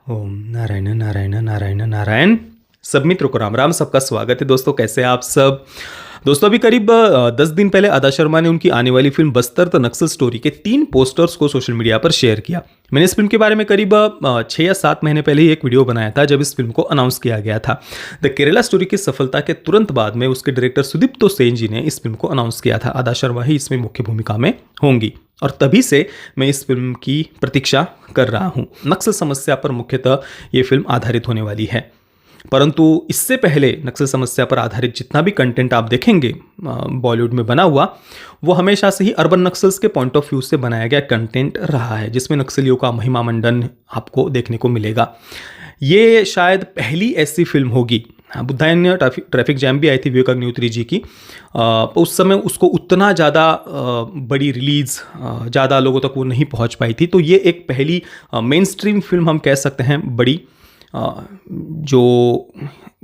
ओम नारायण नारायण नारायण नारायण। सब मित्रों को राम राम, सबका स्वागत है। दोस्तों कैसे हैं आप सब। दोस्तों अभी करीब 10 दिन पहले आदा शर्मा ने उनकी आने वाली film Bastar the Naxal story के 3 पोस्टर्स को सोशल मीडिया पर शेयर किया। मैंने इस फिल्म के बारे में करीब 6 या 7 महीने पहले ही एक वीडियो बनाया था जब इस फिल्म को अनाउंस किया गया था। द केरला स्टोरी की सफलता के तुरंत बाद में उसके डायरेक्टर सुदीप्तो सेन जी ने इस फिल्म को अनाउंस किया था। आदा शर्मा ही इसमें मुख्य भूमिका में होंगी और तभी से मैं इस फिल्म की प्रतीक्षा कर रहा हूँ। नक्सल समस्या पर मुख्यतः ये फिल्म आधारित होने वाली है, परंतु इससे पहले नक्सल समस्या पर आधारित जितना भी कंटेंट आप देखेंगे बॉलीवुड में बना हुआ, वो हमेशा से ही अर्बन नक्सल्स के पॉइंट ऑफ व्यू से बनाया गया कंटेंट रहा है, जिसमें नक्सलियों का महिमा मंडन आपको देखने को मिलेगा। ये शायद पहली ऐसी फिल्म होगी। बुद्धायन ट्रैफिक जैम भी आई थी विवेक अग्निहोत्री जी की, उस समय उसको उतना ज़्यादा बड़ी रिलीज़ ज़्यादा लोगों तक वो नहीं पहुंच पाई थी। तो ये एक पहली मेन स्ट्रीम फिल्म हम कह सकते हैं, बड़ी जो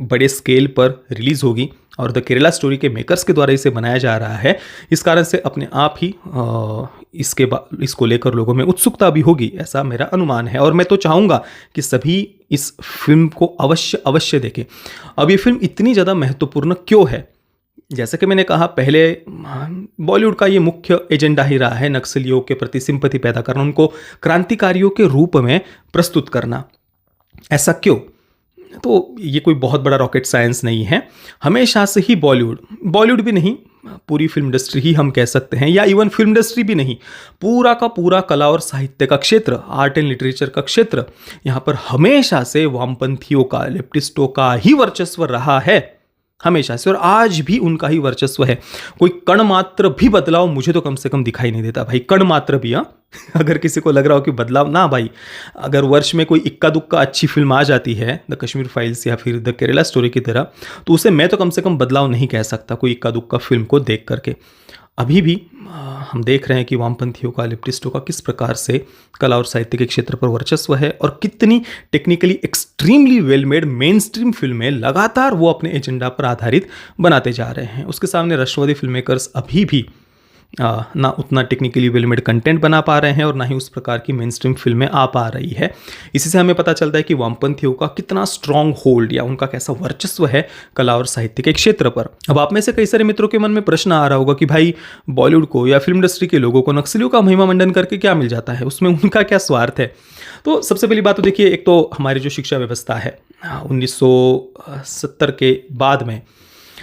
बड़े स्केल पर रिलीज़ होगी और द केरला स्टोरी के मेकर्स के द्वारा इसे बनाया जा रहा है। इस कारण से अपने आप ही इसको लेकर लोगों में उत्सुकता भी होगी, ऐसा मेरा अनुमान है। और मैं तो चाहूँगा कि सभी इस फिल्म को अवश्य देखें। अब ये फिल्म इतनी ज़्यादा महत्वपूर्ण क्यों है? जैसे कि मैंने कहा पहले, बॉलीवुड का ये मुख्य एजेंडा ही रहा है नक्सलियों के प्रति सिंपैथी पैदा करना, उनको क्रांतिकारियों के रूप में प्रस्तुत करना। ऐसा क्यों? तो ये कोई बहुत बड़ा रॉकेट साइंस नहीं है। हमेशा से ही बॉलीवुड भी नहीं, पूरी फिल्म इंडस्ट्री ही हम कह सकते हैं, या इवन फिल्म इंडस्ट्री भी नहीं, पूरा का पूरा कला और साहित्य का क्षेत्र, आर्ट एंड लिटरेचर का क्षेत्र, यहाँ पर हमेशा से वामपंथियों का, लेफ्टिस्टों का ही वर्चस्व रहा है, हमेशा से, और आज भी उनका ही वर्चस्व है। कोई कण मात्र भी बदलाव मुझे तो कम से कम दिखाई नहीं देता भाई, कण मात्र भी। हाँ, अगर किसी को लग रहा हो कि बदलाव ना भाई, अगर वर्ष में कोई इक्का दुक्का अच्छी फिल्म आ जाती है द कश्मीर फाइल्स या फिर द केरला स्टोरी की तरह, तो उसे मैं तो कम से कम बदलाव नहीं कह सकता कोई इक्का दुक्का फिल्म को देख करके। अभी भी हम देख रहे हैं कि वामपंथियों का, लेफ्टिस्टों का किस प्रकार से कला और साहित्य के क्षेत्र पर वर्चस्व है और कितनी technically extremely well made main stream फिल्में लगातार वो अपने एजेंडा पर आधारित बनाते जा रहे हैं। उसके सामने राष्ट्रवादी फिल्म मेकर्स अभी भी ना उतना टेक्निकली वेल मेड कंटेंट बना पा रहे हैं और ना ही उस प्रकार की मेन स्ट्रीम फिल्में आ पा रही है। इसी से हमें पता चलता है कि वामपंथियों का कितना स्ट्रॉन्ग होल्ड या उनका कैसा वर्चस्व है कला और साहित्य के क्षेत्र पर। अब आप में से कई सारे मित्रों के मन में प्रश्न आ रहा होगा कि भाई बॉलीवुड को या फिल्म इंडस्ट्री के लोगों को नक्सलियों का महिमा मंडन करके क्या मिल जाता है, उसमें उनका क्या स्वार्थ है? तो सबसे पहली बात तो देखिए, एक तो हमारी जो शिक्षा व्यवस्था है 1970 के बाद में,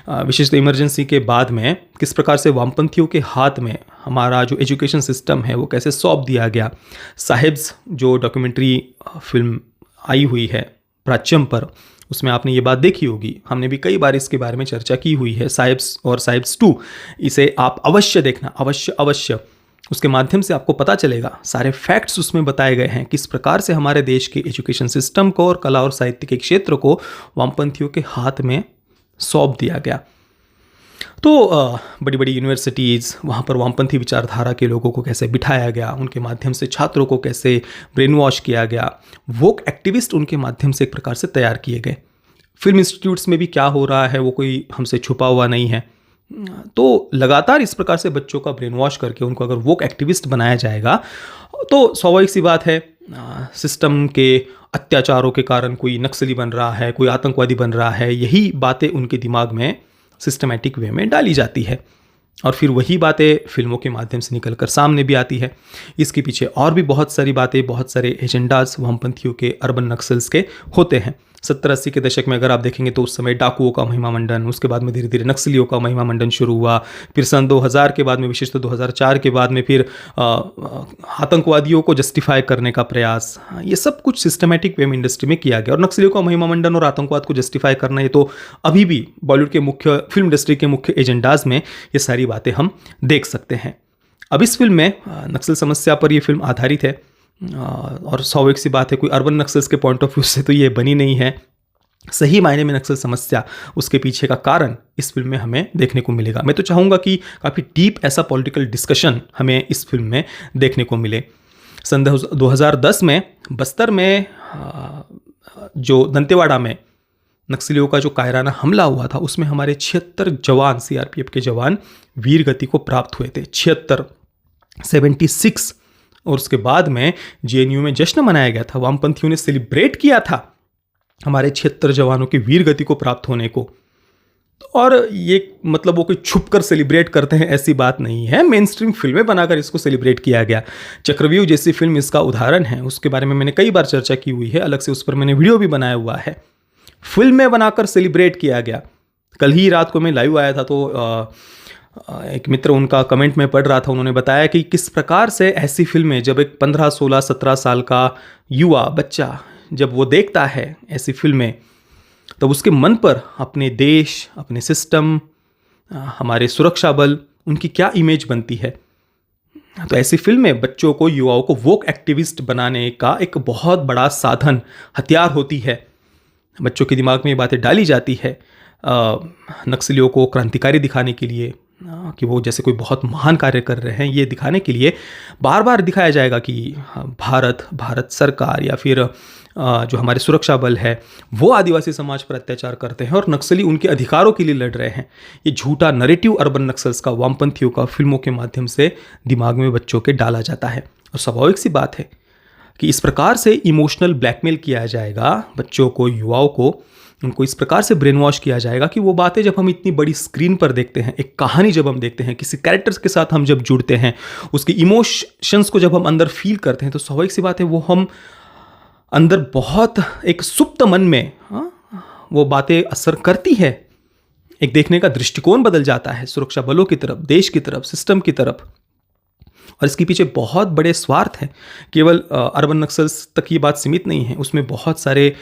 विशेषतः इमरजेंसी के बाद में, किस प्रकार से वामपंथियों के हाथ में हमारा जो एजुकेशन सिस्टम है वो कैसे सौंप दिया गया। साहिब्स जो डॉक्यूमेंट्री फिल्म आई हुई है प्राच्यम पर, उसमें आपने ये बात देखी होगी, हमने भी कई बार इसके बारे में चर्चा की हुई है। साहिब्स और साहिब्स 2, इसे आप अवश्य देखना, अवश्य। उसके माध्यम से आपको पता चलेगा, सारे फैक्ट्स उसमें बताए गए हैं किस प्रकार से हमारे देश के एजुकेशन सिस्टम को और कला और साहित्य के क्षेत्र को वामपंथियों के हाथ में सौंप दिया गया। तो बड़ी बड़ी यूनिवर्सिटीज़, वहाँ पर वामपंथी विचारधारा के लोगों को कैसे बिठाया गया, उनके माध्यम से छात्रों को कैसे ब्रेन वॉश किया गया, वोक एक्टिविस्ट उनके माध्यम से एक प्रकार से तैयार किए गए। फिल्म इंस्टीट्यूट्स में भी क्या हो रहा है वो कोई हमसे छुपा हुआ नहीं है। तो लगातार इस प्रकार से बच्चों का ब्रेन वॉश करके उनको अगर वोक एक्टिविस्ट बनाया जाएगा तो स्वाभाविक सी बात है, सिस्टम के अत्याचारों के कारण कोई नक्सली बन रहा है, कोई आतंकवादी बन रहा है, यही बातें उनके दिमाग में सिस्टमैटिक वे में डाली जाती है और फिर वही बातें फिल्मों के माध्यम से निकलकर सामने भी आती है। इसके पीछे और भी बहुत सारी बातें, बहुत सारे एजेंडाज वामपंथियों के, अर्बन नक्सल्स के होते हैं। 70-80 के दशक में अगर आप देखेंगे तो उस समय डाकुओं का महिमा मंडन, उसके बाद में धीरे धीरे नक्सलियों का महिमा मंडन शुरू हुआ। फिर सन 2000 के बाद में, विशेषतः 2004 के बाद में, फिर आतंकवादियों को जस्टिफाई करने का प्रयास, ये सब कुछ सिस्टमैटिक वे में इंडस्ट्री में किया गया। और नक्सलियों का महिमा मंडन और आतंकवाद को जस्टिफाई करना, ये तो अभी भी बॉलीवुड के मुख्य फिल्म इंडस्ट्री के मुख्य एजेंडाज में ये सारी बातें हम देख सकते हैं। अब इस फिल्म में नक्सल समस्या पर यह फिल्म आधारित है और स्वाभाविक सी बात है, कोई अर्बन नक्सल्स के पॉइंट ऑफ व्यू से तो ये बनी नहीं है। सही मायने में नक्सल समस्या, उसके पीछे का कारण इस फिल्म में हमें देखने को मिलेगा। मैं तो चाहूँगा कि काफ़ी डीप ऐसा पॉलिटिकल डिस्कशन हमें इस फिल्म में देखने को मिले। सन 2010 में बस्तर में जो दंतेवाड़ा में नक्सलियों का जो कायराना हमला हुआ था, उसमें हमारे 76 जवान, सीआरपीएफ के जवान वीर गति को प्राप्त हुए थे। 76 और उसके बाद में जेएनयू में जश्न मनाया गया था, वामपंथियों ने सेलिब्रेट किया था हमारे 76 जवानों की वीर गति को प्राप्त होने को। और ये मतलब वो कोई छुप कर सेलिब्रेट करते हैं ऐसी बात नहीं है, मेन स्ट्रीम फिल्में बनाकर इसको सेलिब्रेट किया गया। चक्रव्यूह जैसी फिल्म इसका उदाहरण है, उसके बारे में मैंने कई बार चर्चा की हुई है, अलग से उस पर मैंने वीडियो भी बनाया हुआ है। फिल्में बनाकर सेलिब्रेट किया गया। कल ही रात को मैं लाइव आया था तो एक मित्र उनका कमेंट में पढ़ रहा था, उन्होंने बताया कि किस प्रकार से ऐसी फिल्में जब एक 15, 16, 17 साल का युवा बच्चा जब वो देखता है ऐसी फिल्में, तब उसके मन पर अपने देश, अपने सिस्टम, हमारे सुरक्षा बल, उनकी क्या इमेज बनती है। तो ऐसी फिल्में बच्चों को, युवाओं को वोक एक्टिविस्ट बनाने का एक बहुत बड़ा साधन, हथियार होती है। बच्चों के दिमाग में ये बातें डाली जाती है नक्सलियों को क्रांतिकारी दिखाने के लिए, कि वो जैसे कोई बहुत महान कार्य कर रहे हैं, ये दिखाने के लिए बार बार दिखाया जाएगा कि भारत सरकार या फिर जो हमारे सुरक्षा बल है वो आदिवासी समाज पर अत्याचार करते हैं और नक्सली उनके अधिकारों के लिए लड़ रहे हैं। ये झूठा नैरेटिव अर्बन नक्सल्स का, वामपंथियों का फिल्मों के माध्यम से दिमाग में बच्चों के डाला जाता है। और स्वाभाविक सी बात है कि इस प्रकार से इमोशनल ब्लैकमेल किया जाएगा बच्चों को, युवाओं को, उनको इस प्रकार से ब्रेन वॉश किया जाएगा कि वो बातें जब हम इतनी बड़ी स्क्रीन पर देखते हैं, एक कहानी जब हम देखते हैं, किसी कैरेक्टर्स के साथ हम जब जुड़ते हैं, उसके इमोशंस को जब हम अंदर फील करते हैं, तो स्वाभाविक सी बात है वो हम अंदर बहुत एक सुप्त मन में वो बातें असर करती है। एक देखने का दृष्टिकोण बदल जाता है सुरक्षा बलों की तरफ, देश की तरफ, सिस्टम की तरफ। और इसके पीछे बहुत बड़े स्वार्थ हैं। केवल अर्बन नक्सल्स तक ये बात सीमित नहीं है, उसमें बहुत सारे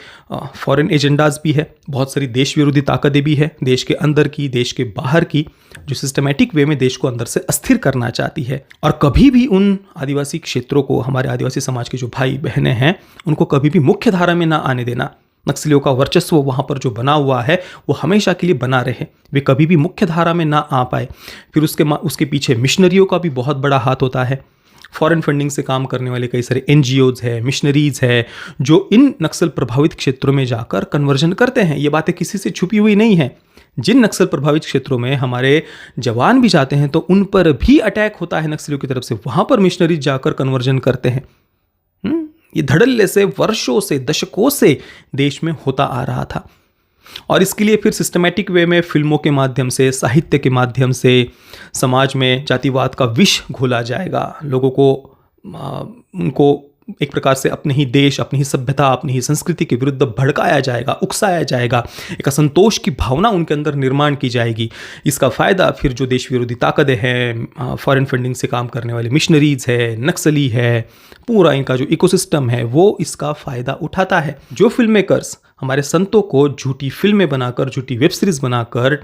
फॉरेन एजेंडाज भी है, बहुत सारी देश विरोधी ताकतें भी है, देश के अंदर की, देश के बाहर की, जो सिस्टमैटिक वे में देश को अंदर से अस्थिर करना चाहती है। और कभी भी उन आदिवासी क्षेत्रों को, हमारे आदिवासी समाज के जो भाई बहनें हैं, उनको कभी भी मुख्य धारा में ना आने देना। नक्सलियों का वर्चस्व वहाँ पर जो बना हुआ है वो हमेशा के लिए बना रहे, वे कभी भी मुख्य धारा में ना आ पाए। फिर उसके पीछे मिशनरियों का भी बहुत बड़ा हाथ होता है। फॉरेन फंडिंग से काम करने वाले कई सारे NGOs है, मिशनरीज है, जो इन नक्सल प्रभावित क्षेत्रों में जाकर कन्वर्जन करते हैं। ये बातें किसी से छुपी हुई नहीं है। जिन नक्सल प्रभावित क्षेत्रों में हमारे जवान भी जाते हैं तो उन पर भी अटैक होता है नक्सलियों की तरफ से, वहाँ पर मिशनरीज जाकर कन्वर्जन करते हैं। ये धड़ल्ले से, वर्षों से, दशकों से देश में होता आ रहा था। और इसके लिए फिर सिस्टमैटिक वे में फिल्मों के माध्यम से, साहित्य के माध्यम से समाज में जातिवाद का विष घोला जाएगा। लोगों को उनको एक प्रकार से अपने ही देश, अपनी ही सभ्यता, अपनी ही संस्कृति के विरुद्ध भड़काया जाएगा, उकसाया जाएगा। एक असंतोष की भावना उनके अंदर निर्माण की जाएगी। इसका फ़ायदा फिर जो देश विरोधी ताकतें हैं, फॉरेन फंडिंग से काम करने वाले मिशनरीज है, नक्सली है, पूरा इनका जो इकोसिस्टम है वो इसका फ़ायदा उठाता है। जो फिल्म मेकर्स हमारे संतों को झूठी फिल्में बनाकर, झूठी वेब सीरीज़ बनाकर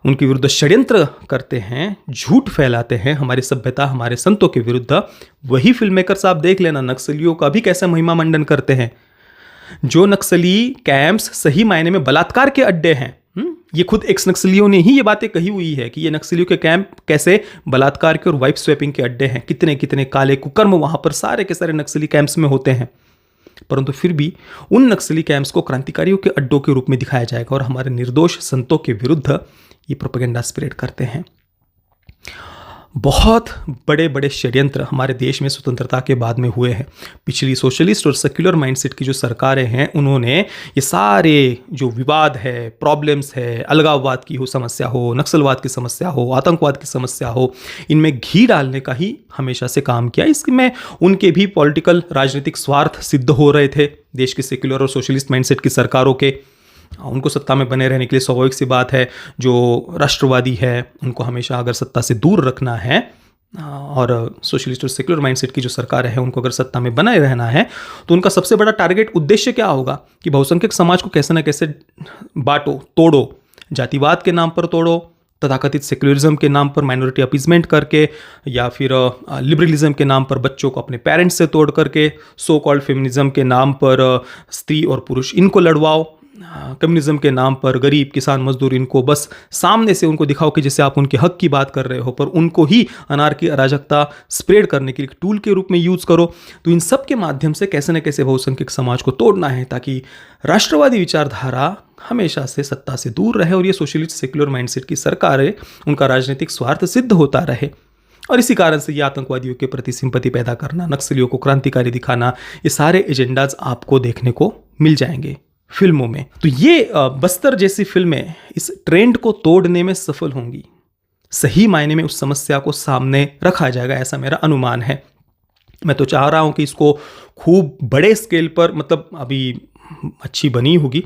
उनके विरुद्ध षड्यंत्र करते हैं, झूठ फैलाते हैं हमारी सभ्यता, हमारे संतों के विरुद्ध, वही फिल्म मेकर्स आप देख लेना नक्सलियों का भी कैसे महिमा मंडन करते हैं। जो नक्सली कैंप्स सही मायने में बलात्कार के अड्डे हैं, ये खुद एक्स नक्सलियों ने ही ये बातें कही हुई है कि ये नक्सलियों के कैंप कैसे बलात्कार के और वाइफ स्वैपिंग के अड्डे हैं। कितने कितने काले कुकर्म वहाँ पर सारे के सारे नक्सली कैंप्स में होते हैं। परंतु फिर भी उन नक्सली कैंप्स को क्रांतिकारियों के अड्डों के रूप में दिखाया जाएगा और हमारे निर्दोष संतों के विरुद्ध ये प्रोपेगेंडा स्प्रेड करते हैं। बहुत बड़े बड़े षड्यंत्र हमारे देश में स्वतंत्रता के बाद में हुए हैं। पिछली सोशलिस्ट और सेक्युलर माइंडसेट की जो सरकारें हैं, उन्होंने ये सारे जो विवाद है, प्रॉब्लम्स है, अलगाववाद की हो समस्या हो, नक्सलवाद की समस्या हो, आतंकवाद की समस्या हो, इनमें घी डालने का ही हमेशा से काम किया। इसमें उनके भी पॉलिटिकल, राजनीतिक स्वार्थ सिद्ध हो रहे थे देश की सेक्युलर और सोशलिस्ट माइंडसेट की सरकारों के। उनको सत्ता में बने रहने के लिए स्वाभाविक सी बात है, जो राष्ट्रवादी है उनको हमेशा अगर सत्ता से दूर रखना है, और सोशलिस्ट और सेक्युलर माइंडसेट की जो सरकार है उनको अगर सत्ता में बनाए रहना है, तो उनका सबसे बड़ा टारगेट, उद्देश्य क्या होगा कि बहुसंख्यक समाज को कैसे ना कैसे बांटो, तोड़ो, जातिवाद के नाम पर तोड़ो, तथाकथित सेक्युलरिज्म के नाम पर माइनॉरिटी अपीजमेंट करके, या फिर लिबरलिज्म के नाम पर बच्चों को अपने पेरेंट्स से तोड़ करके, सो कॉल्ड फेमिनिज्म के नाम पर स्त्री और पुरुष इनको लड़वाओ, कम्युनिज्म के नाम पर गरीब, किसान, मजदूर इनको बस सामने से उनको दिखाओ कि जैसे आप उनके हक की बात कर रहे हो, पर उनको ही अनारकी, अराजकता स्प्रेड करने के लिए टूल के रूप में यूज़ करो। तो इन सब के माध्यम से कैसे न कैसे बहुसंख्यक समाज को तोड़ना है, ताकि राष्ट्रवादी विचारधारा हमेशा से सत्ता से दूर रहे और ये सोशलिस्ट सेक्युलर माइंडसेट की सरकारें, उनका राजनीतिक स्वार्थ सिद्ध होता रहे। और इसी कारण से ये आतंकवादियों के प्रति सिंपैथी पैदा करना, नक्सलियों को क्रांतिकारी दिखाना, ये सारे एजेंडाज आपको देखने को मिल जाएंगे फिल्मों में। तो ये बस्तर जैसी फिल्में इस ट्रेंड को तोड़ने में सफल होंगी। सही मायने में उस समस्या को सामने रखा जाएगा, ऐसा मेरा अनुमान है। मैं तो चाह रहा हूँ कि इसको खूब बड़े स्केल पर, मतलब अभी अच्छी बनी होगी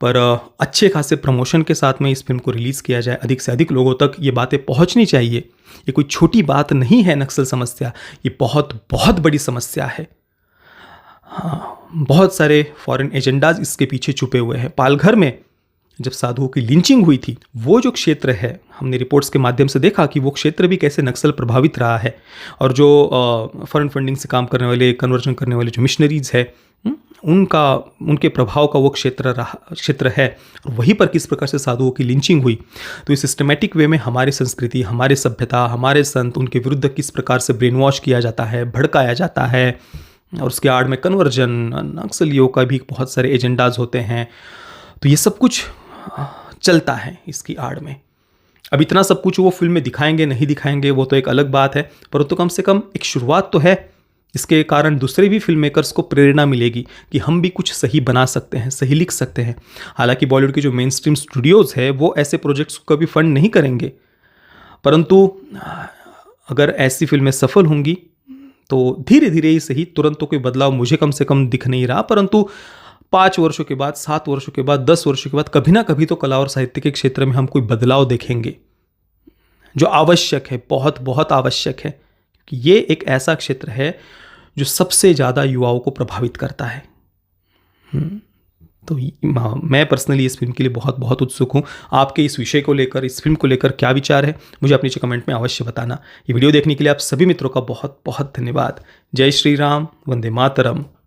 पर अच्छे खासे प्रमोशन के साथ में इस फिल्म को रिलीज़ किया जाए, अधिक से अधिक लोगों तक ये बातें पहुंचनी चाहिए। ये कोई छोटी बात नहीं है नक्सल समस्या, ये बहुत बहुत बड़ी समस्या है। हाँ, बहुत सारे फॉरेन एजेंडाज इसके पीछे छुपे हुए हैं। पालघर में जब साधुओं की लिंचिंग हुई थी, वो जो क्षेत्र है, हमने रिपोर्ट्स के माध्यम से देखा कि वो क्षेत्र भी कैसे नक्सल प्रभावित रहा है। और जो फॉरेन फंडिंग से काम करने वाले, कन्वर्जन करने वाले जो मिशनरीज है, उनके प्रभाव का वो क्षेत्र है। और वहीं पर किस प्रकार से साधुओं की लिंचिंग हुई, तो इस सिस्टमेटिक वे में हमारी संस्कृति, हमारी सभ्यता, हमारे संत, उनके विरुद्ध किस प्रकार से ब्रेन वॉश किया जाता है, भड़काया जाता है, और उसके आड़ में कन्वर्जन, नक्सलियों का भी बहुत सारे एजेंडाज होते हैं। तो ये सब कुछ चलता है इसकी आड़ में। अब इतना सब कुछ वो फिल्म में दिखाएंगे नहीं दिखाएंगे वो तो एक अलग बात है, परंतु कम से कम एक शुरुआत तो है। इसके कारण दूसरे भी फिल्म मेकर्स को प्रेरणा मिलेगी कि हम भी कुछ सही बना सकते हैं, सही लिख सकते हैं। हालांकि बॉलीवुड के जो मेन स्ट्रीम स्टूडियोज़ है वो ऐसे प्रोजेक्ट्स को कभी फंड नहीं करेंगे, परंतु अगर ऐसी फिल्में सफल होंगी तो धीरे धीरे ही सही, तुरंत तो कोई बदलाव मुझे कम से कम दिख नहीं रहा, परंतु 5 वर्षों के बाद, 7 वर्षों के बाद, 10 वर्षों के बाद कभी ना कभी तो कला और साहित्य के क्षेत्र में हम कोई बदलाव देखेंगे, जो आवश्यक है, बहुत बहुत आवश्यक है। कि ये एक ऐसा क्षेत्र है जो सबसे ज़्यादा युवाओं को प्रभावित करता है। तो मैं पर्सनली इस फिल्म के लिए बहुत बहुत उत्सुक हूँ। आपके इस विषय को लेकर, इस फिल्म को लेकर क्या विचार है, मुझे अपने नीचे कमेंट में अवश्य बताना। ये वीडियो देखने के लिए आप सभी मित्रों का बहुत बहुत धन्यवाद। जय श्री राम, वंदे मातरम।